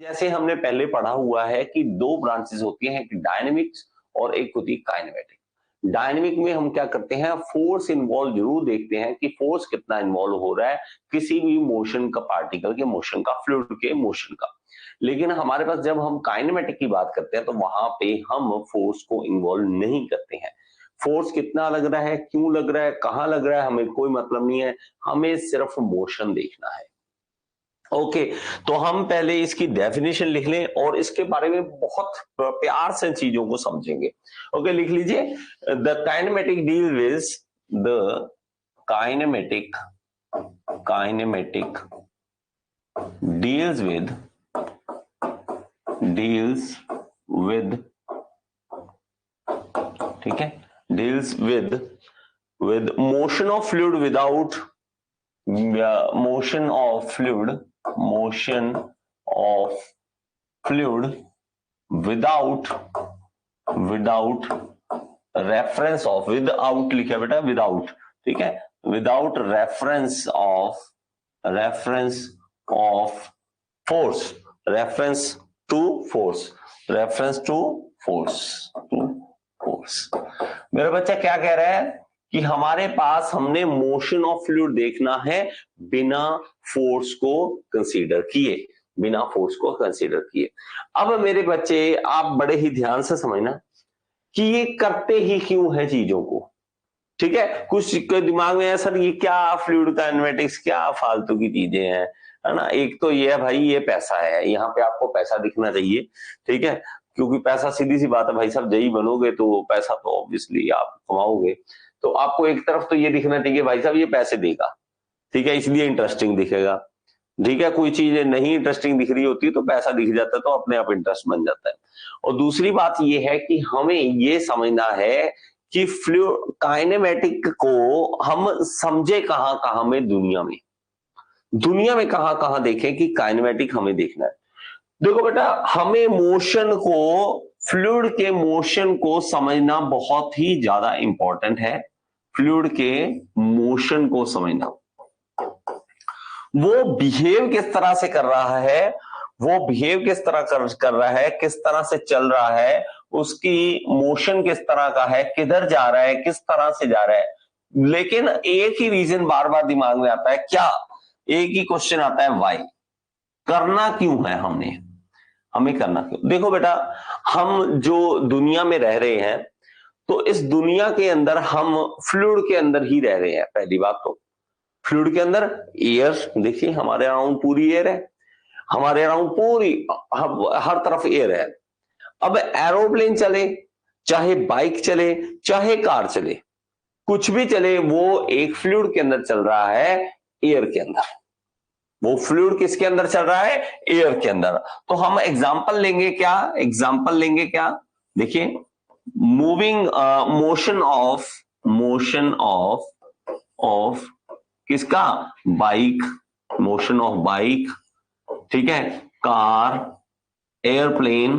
जैसे हमने पहले पढ़ा हुआ है कि दो ब्रांचेस होती हैं, एक डायनेमिक्स और एक होती है काइनेमेटिक। डायनेमिक में हम क्या करते हैं, फोर्स इन्वॉल्व जरूर देखते हैं कि फोर्स कितना इन्वॉल्व हो रहा है किसी भी मोशन का, पार्टिकल के मोशन का, फ्लूइड के मोशन का। लेकिन हमारे पास जब हम काइनेमेटिक की बात करते हैं तो वहां पे हम फोर्स को इन्वॉल्व नहीं करते हैं। फोर्स कितना लग रहा है, क्यों लग रहा है, कहां लग रहा है, हमें कोई मतलब नहीं है, हमें सिर्फ मोशन देखना है। ओके, तो हम पहले इसकी डेफिनेशन लिख लें और इसके बारे में बहुत प्यार से चीजों को समझेंगे। ओके, लिख लीजिए, the kinematic deal with the kinematic kinematic deals with ठीक है, deals with motion of fluid without motion of fluid without reference of, without लिखा है बेटा, without, ठीक है, without reference of force, reference to force। मेरा बच्चा क्या कह रहा है कि हमारे पास, हमने मोशन ऑफ फ्लूइड देखना है बिना फोर्स को कंसीडर किए। अब मेरे बच्चे, आप बड़े ही ध्यान से समझना कि ये करते ही क्यों है चीजों को। ठीक है, कुछ के दिमाग में है सर ये क्या फ्लूइड काइनेमेटिक्स, क्या फालतू की चीजें हैं, है ना। एक तो ये है भाई, ये पैसा है, यहाँ पे आपको पैसा दिखना चाहिए, ठीक है, क्योंकि पैसा, सीधी सी बात है भाई साहब, जई बनोगे तो पैसा तो ऑब्वियसली आप कमाओगे, तो आपको एक तरफ तो ये दिखना चाहिए भाई साहब ये पैसे देगा, ठीक है, इसलिए इंटरेस्टिंग दिखेगा। ठीक है, कोई चीज नहीं इंटरेस्टिंग दिख रही होती है तो पैसा दिख जाता है, तो अपने आप इंटरेस्ट बन जाता है। और दूसरी बात ये है कि हमें ये समझना है कि फ्लूइड काइनेमेटिक को हम समझे कहां में, दुनिया में कहां देखें कि काइनेमेटिक हमें देखना है। देखो बेटा, हमें मोशन को, फ्लूइड के मोशन को समझना बहुत ही ज्यादा इंपॉर्टेंट है। फ्लूइड के मोशन को समझना, वो बिहेव किस तरह से कर रहा है, किस तरह से चल रहा है, उसकी मोशन किस तरह का है, किधर जा रहा है, किस तरह से जा रहा है। लेकिन एक ही रीजन बार बार दिमाग में आता है, क्या, एक ही क्वेश्चन आता है, वाई, करना क्यों है हमें करना क्यों। देखो बेटा, हम जो दुनिया में रह रहे हैं, तो इस दुनिया के अंदर हम फ्लूइड के अंदर ही रह रहे हैं। पहली बात तो फ्लूइड के अंदर एयर, देखिए हमारे अराउंड पूरी एयर है, हमारे अराउंड पूरी हर तरफ एयर है। अब एरोप्लेन चले, चाहे बाइक चले, चाहे कार चले, कुछ भी चले, वो एक फ्लूइड के अंदर चल रहा है, एयर के अंदर। वो फ्लूइड किसके अंदर चल रहा है, एयर के अंदर। तो हम एग्जांपल लेंगे क्या, देखिए, मूविंग मोशन ऑफ किसका, बाइक, मोशन ऑफ बाइक, ठीक है, कार, एयरप्लेन,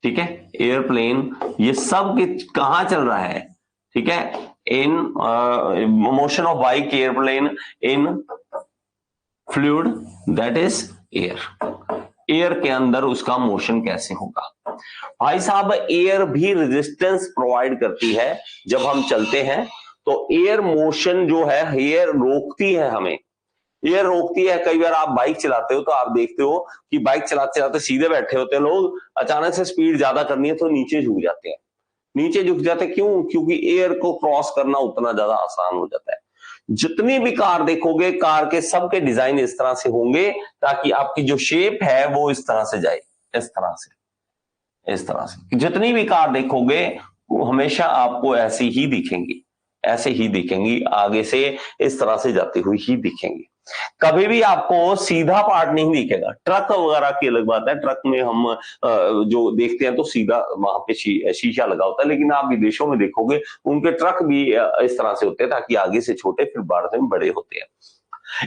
ठीक है, एयरप्लेन, ये सब कहां चल रहा है, ठीक है, in motion of bike, airplane in fluid that is air के अंदर उसका मोशन कैसे होगा। भाई साहब, एयर भी रेजिस्टेंस प्रोवाइड करती है जब हम चलते हैं, तो एयर मोशन जो है, एयर रोकती है हमें, एयर रोकती है। कई बार आप बाइक चलाते हो तो आप देखते हो कि बाइक चलाते चलाते सीधे बैठे होते हैं लोग, अचानक से स्पीड ज्यादा करनी है तो नीचे झुक जाते हैं, क्यों, क्योंकि एयर को क्रॉस करना उतना ज्यादा आसान हो जाता है। जितनी भी कार देखोगे, कार के सबके डिजाइन इस तरह से होंगे ताकि आपकी जो शेप है वो इस तरह से जाए, इस तरह से जितनी भी कार देखोगे वो हमेशा आपको ऐसी ही दिखेंगी, आगे से इस तरह से जाती हुई ही दिखेंगी। कभी भी आपको सीधा पार्ट नहीं दिखेगा। ट्रक वगैरह की अलग बात है, ट्रक में हम जो देखते हैं तो सीधा वहां पे शीशा लगा होता है, लेकिन आप विदेशों में देखोगे उनके ट्रक भी इस तरह से होते हैं ताकि आगे से छोटे फिर बाद में बड़े होते हैं।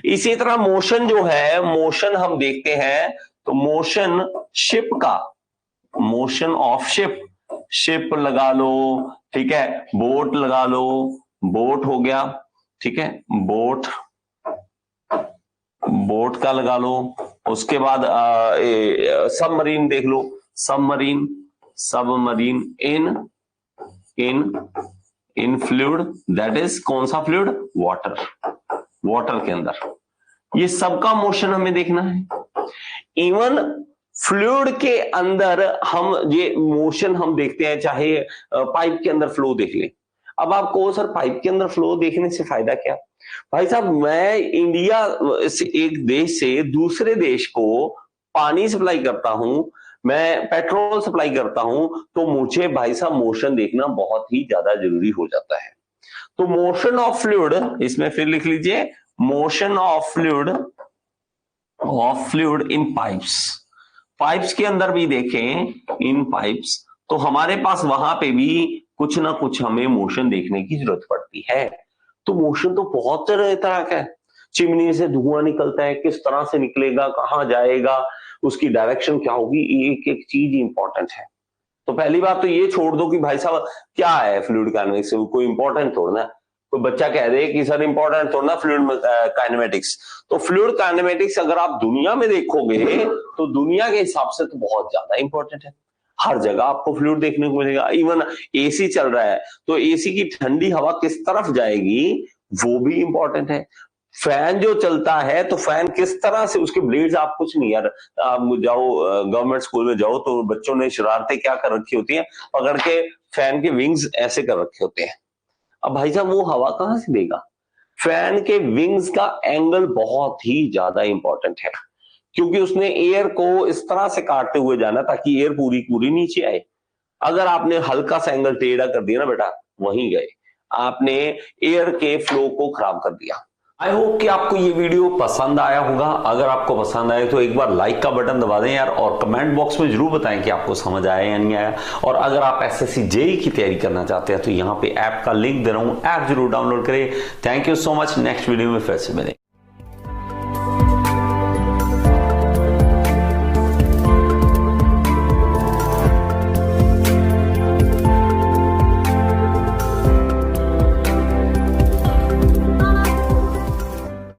इसी तरह मोशन जो है, मोशन हम देखते हैं तो मोशन शिप का, मोशन ऑफ शिप लगा लो, ठीक है, बोट लगा लो, बोट हो गया, ठीक है, बोट का लगा लो, उसके बाद सबमरीन देख लो, submarine, submarine in fluid, that is कौन सा फ्लूइड, वाटर, वाटर के अंदर। ये सबका मोशन हमें देखना है। इवन फ्लूइड के अंदर हम ये मोशन हम देखते हैं, चाहे पाइप के अंदर फ्लो देख ले। अब आप कहो सर पाइप के अंदर फ्लो देखने से फायदा क्या? भाई साहब, मैं इंडिया से एक देश से दूसरे देश को पानी सप्लाई करता हूं, मैं पेट्रोल सप्लाई करता हूं, तो मुझे भाई साहब मोशन देखना बहुत ही ज्यादा जरूरी हो जाता है। तो मोशन ऑफ फ्लूइड, इसमें फिर लिख लीजिए, motion of fluid in pipes. Pipes के अंदर भी देखें, इन पाइप्स, तो हमारे पास वहां पे भी कुछ ना कुछ हमें मोशन देखने की जरूरत पड़ती है। तो मोशन तो बहुत तरह का है। चिमनी से धुआं निकलता है, किस तरह से निकलेगा, कहां जाएगा, उसकी डायरेक्शन क्या होगी, एक एक चीज इंपॉर्टेंट है। तो पहली बात तो ये छोड़ दो कि भाई साहब क्या है फ्लूइड काइनेमेटिक्स, कोई इंपॉर्टेंट थोड़ा ना, कोई बच्चा कह दे कि सर इंपॉर्टेंट थोड़ा ना फ्लूइड काइनेमेटिक्स। तो फ्लूइड काइनेमेटिक्स अगर आप दुनिया में देखोगे तो दुनिया के हिसाब से तो बहुत ज्यादा इंपॉर्टेंट है। हर जगह आपको फ्लूइड देखने को मिलेगा। इवन एसी चल रहा है तो एसी की ठंडी हवा किस तरफ जाएगी वो भी इंपॉर्टेंट है। फैन जो चलता है तो फैन किस तरह से, उसके ब्लेड्स, आप कुछ नहीं यार, आप जाओ गवर्नमेंट स्कूल में जाओ तो बच्चों ने शरारतें क्या कर रखी होती हैं, पकड़ के फैन के विंग्स ऐसे कर रखे होते हैं। अब भाई साहब वो हवा कहां से देगा? फैन के विंग्स का एंगल बहुत ही ज्यादा इंपॉर्टेंट है, क्योंकि उसने एयर को इस तरह से काटते हुए जाना ताकि एयर पूरी पूरी नीचे आए। अगर आपने हल्का सा एंगल टेढ़ा कर दिया ना बेटा, वहीं गए, आपने एयर के फ्लो को खराब कर दिया। आई होप कि आपको ये वीडियो पसंद आया होगा। अगर आपको पसंद आए तो एक बार लाइक का बटन दबा दें यार, और कमेंट बॉक्स में जरूर बताएं कि आपको समझ आया या नहीं आया। और अगर आप एसएससी जेईई की तैयारी करना चाहते हैं तो यहाँ पे ऐप का लिंक दे रहा हूं, ऐप जरूर डाउनलोड करें। Thank you so much. Next video में फिर से मिलेंगे।